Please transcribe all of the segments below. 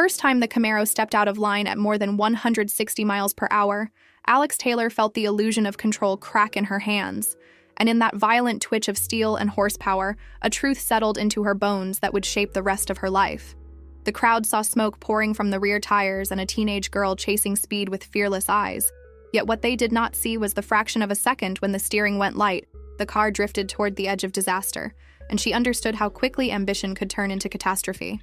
first time the Camaro stepped out of line at more than 160 miles per hour, Alex Tayor felt the illusion of control crack in her hands, and in that violent twitch of steel and horsepower, a truth settled into her bones that would shape the rest of her life. The crowd saw smoke pouring from the rear tires and a teenage girl chasing speed with fearless eyes. Yet what they did not see was the fraction of a second when the steering went light, the car drifted toward the edge of disaster, and she understood how quickly ambition could turn into catastrophe.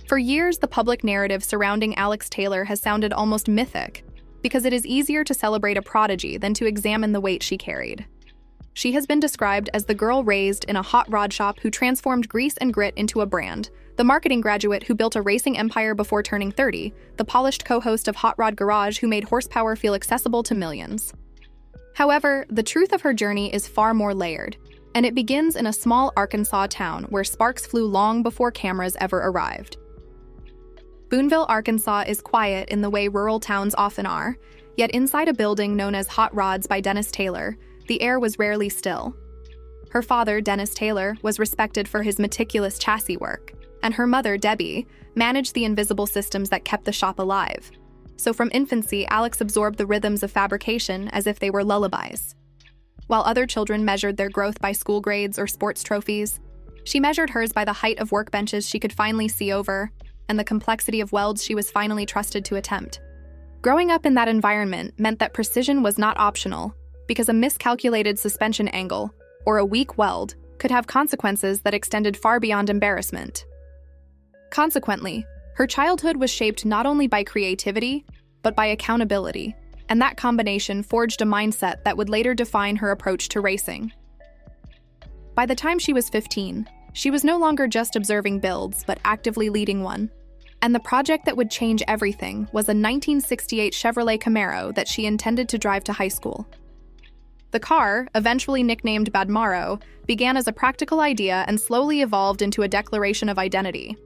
For years, the public narrative surrounding Alex Tayor has sounded almost mythic, because it is easier to celebrate a prodigy than to examine the weight she carried. She has been described as the girl raised in a hot rod shop who transformed grease and grit into a brand, the marketing graduate who built a racing empire before turning 30, the polished co-host of Hot Rod Garage who made horsepower feel accessible to millions. However, the truth of her journey is far more layered, and it begins in a small Arkansas town where sparks flew long before cameras ever arrived. Boonville, Arkansas is quiet in the way rural towns often are, yet inside a building known as Hot Rods by Dennis Tayor, the air was rarely still. Her father, Dennis Tayor, was respected for his meticulous chassis work, and her mother, Debbie, managed the invisible systems that kept the shop alive. So from infancy, Alex absorbed the rhythms of fabrication as if they were lullabies. While other children measured their growth by school grades or sports trophies, she measured hers by the height of workbenches she could finally see over, and the complexity of welds she was finally trusted to attempt. Growing up in that environment meant that precision was not optional, because a miscalculated suspension angle, or a weak weld, could have consequences that extended far beyond embarrassment. Consequently, her childhood was shaped not only by creativity, but by accountability, and that combination forged a mindset that would later define her approach to racing. By the time she was 15, she was no longer just observing builds, but actively leading one. And the project that would change everything was a 1968 Chevrolet Camaro that she intended to drive to high school. The car, eventually nicknamed Badmaro, began as a practical idea and slowly evolved into a declaration of identity.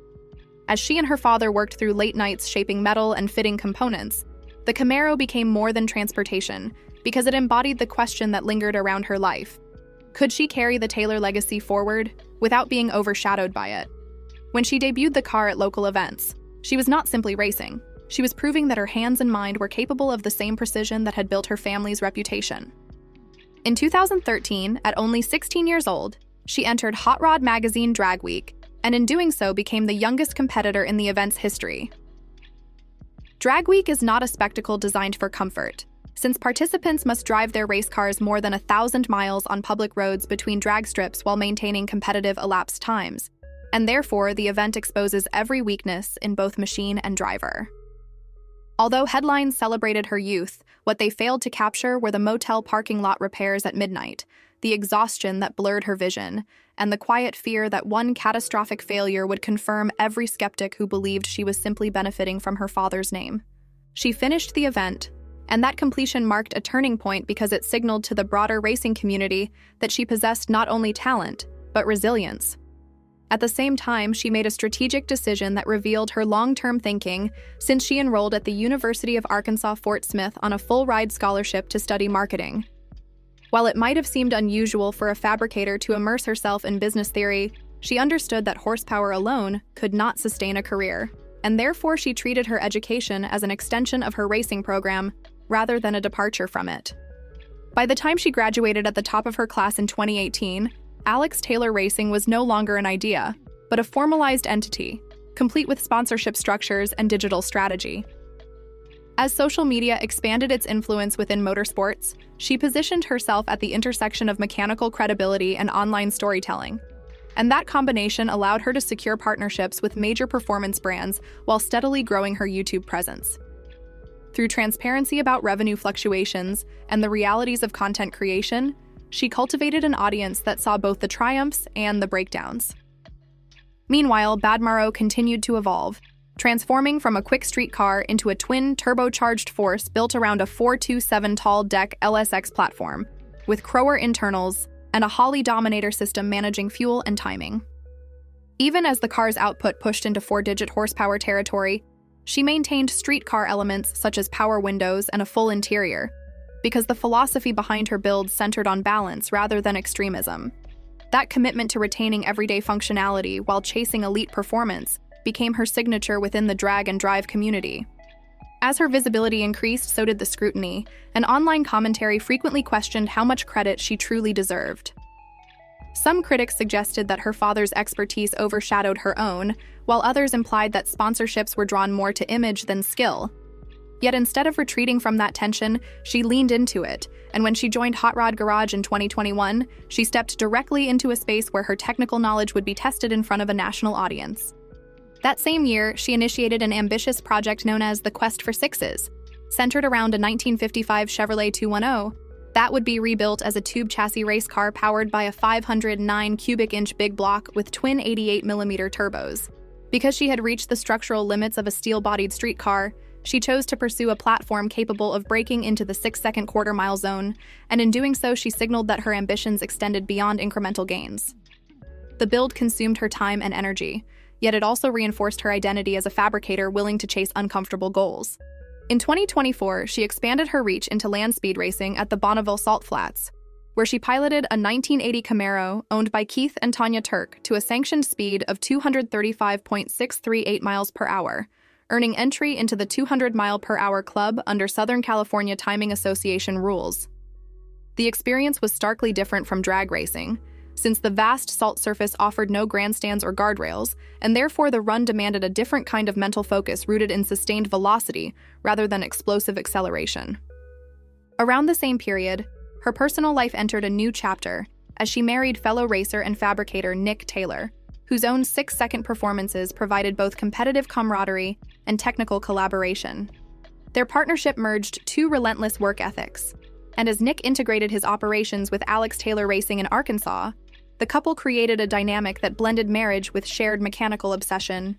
As she and her father worked through late nights shaping metal and fitting components, the Camaro became more than transportation because it embodied the question that lingered around her life. Could she carry the Tayor legacy forward without being overshadowed by it? When she debuted the car at local events, she was not simply racing. She was proving that her hands and mind were capable of the same precision that had built her family's reputation. In 2013, at only 16 years old, she entered Hot Rod magazine Drag Week, and in doing so became the youngest competitor in the event's history. Drag Week is not a spectacle designed for comfort, since participants must drive their race cars more than 1,000 miles on public roads between drag strips while maintaining competitive elapsed times, and therefore the event exposes every weakness in both machine and driver. Although headlines celebrated her youth, what they failed to capture were the motel parking lot repairs at midnight, the exhaustion that blurred her vision, and the quiet fear that one catastrophic failure would confirm every skeptic who believed she was simply benefiting from her father's name. She finished the event, and that completion marked a turning point because it signaled to the broader racing community that she possessed not only talent, but resilience. At the same time, she made a strategic decision that revealed her long-term thinking since she enrolled at the University of Arkansas Fort Smith on a full-ride scholarship to study marketing. While it might have seemed unusual for a fabricator to immerse herself in business theory, she understood that horsepower alone could not sustain a career, and therefore she treated her education as an extension of her racing program rather than a departure from it. By the time she graduated at the top of her class in 2018, Alex Tayor Racing was no longer an idea, but a formalized entity, complete with sponsorship structures and digital strategy. As social media expanded its influence within motorsports, she positioned herself at the intersection of mechanical credibility and online storytelling, and that combination allowed her to secure partnerships with major performance brands while steadily growing her YouTube presence. Through transparency about revenue fluctuations and the realities of content creation, she cultivated an audience that saw both the triumphs and the breakdowns. Meanwhile, Badmaro continued to evolve, transforming from a quick street car into a twin turbocharged force built around a 427 tall deck LSX platform, with Crower internals and a Holley Dominator system managing fuel and timing. Even as the car's output pushed into 4-digit horsepower territory, she maintained street car elements such as power windows and a full interior, because the philosophy behind her build centered on balance rather than extremism. That commitment to retaining everyday functionality while chasing elite performance became her signature within the drag and drive community. As her visibility increased, so did the scrutiny, and online commentary frequently questioned how much credit she truly deserved. Some critics suggested that her father's expertise overshadowed her own, while others implied that sponsorships were drawn more to image than skill. Yet instead of retreating from that tension, she leaned into it, and when she joined Hot Rod Garage in 2021, she stepped directly into a space where her technical knowledge would be tested in front of a national audience. That same year, she initiated an ambitious project known as the Quest for Sixes, centered around a 1955 Chevrolet 210 that would be rebuilt as a tube chassis race car powered by a 509 cubic inch big block with twin 88mm turbos. Because she had reached the structural limits of a steel-bodied street car, she chose to pursue a platform capable of breaking into the 6-second quarter-mile zone, and in doing so, she signaled that her ambitions extended beyond incremental gains. The build consumed her time and energy, yet it also reinforced her identity as a fabricator willing to chase uncomfortable goals. In 2024, she expanded her reach into land speed racing at the Bonneville Salt Flats, where she piloted a 1980 Camaro owned by Keith and Tanya Turk to a sanctioned speed of 235.638 miles per hour, earning entry into the 200-mile-per-hour club under Southern California Timing Association rules. The experience was starkly different from drag racing, since the vast salt surface offered no grandstands or guardrails, and therefore the run demanded a different kind of mental focus rooted in sustained velocity rather than explosive acceleration. Around the same period, her personal life entered a new chapter as she married fellow racer and fabricator Nick Taylor, whose own 6-second performances provided both competitive camaraderie and technical collaboration. Their partnership merged two relentless work ethics, and as Nick integrated his operations with Alex Taylor Racing in Arkansas, the couple created a dynamic that blended marriage with shared mechanical obsession.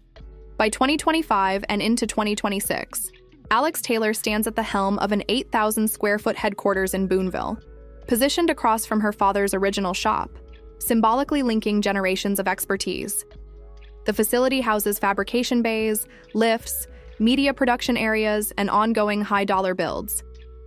By 2025 and into 2026, Alex Taylor stands at the helm of an 8,000-square-foot headquarters in Boonville, positioned across from her father's original shop, symbolically linking generations of expertise. The facility houses fabrication bays, lifts, media production areas, and ongoing high-dollar builds,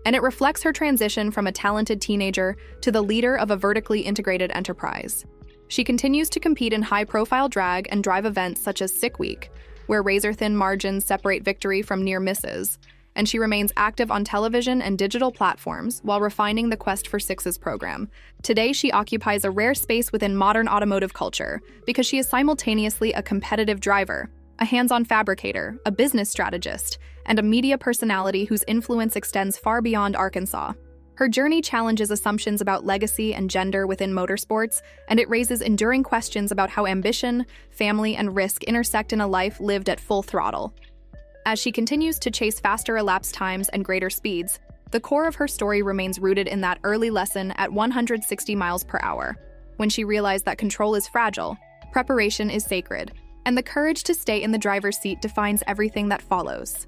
and it reflects her transition from a talented teenager to the leader of a vertically integrated enterprise. She continues to compete in high-profile drag and drive events such as Sick Week, where razor-thin margins separate victory from near misses, and she remains active on television and digital platforms while refining the Quest for Sixes program. Today, she occupies a rare space within modern automotive culture because she is simultaneously a competitive driver, a hands-on fabricator, a business strategist, and a media personality whose influence extends far beyond Arkansas. Her journey challenges assumptions about legacy and gender within motorsports, and it raises enduring questions about how ambition, family, and risk intersect in a life lived at full throttle. As she continues to chase faster elapsed times and greater speeds, the core of her story remains rooted in that early lesson at 160 miles per hour, when she realized that control is fragile, preparation is sacred, and the courage to stay in the driver's seat defines everything that follows.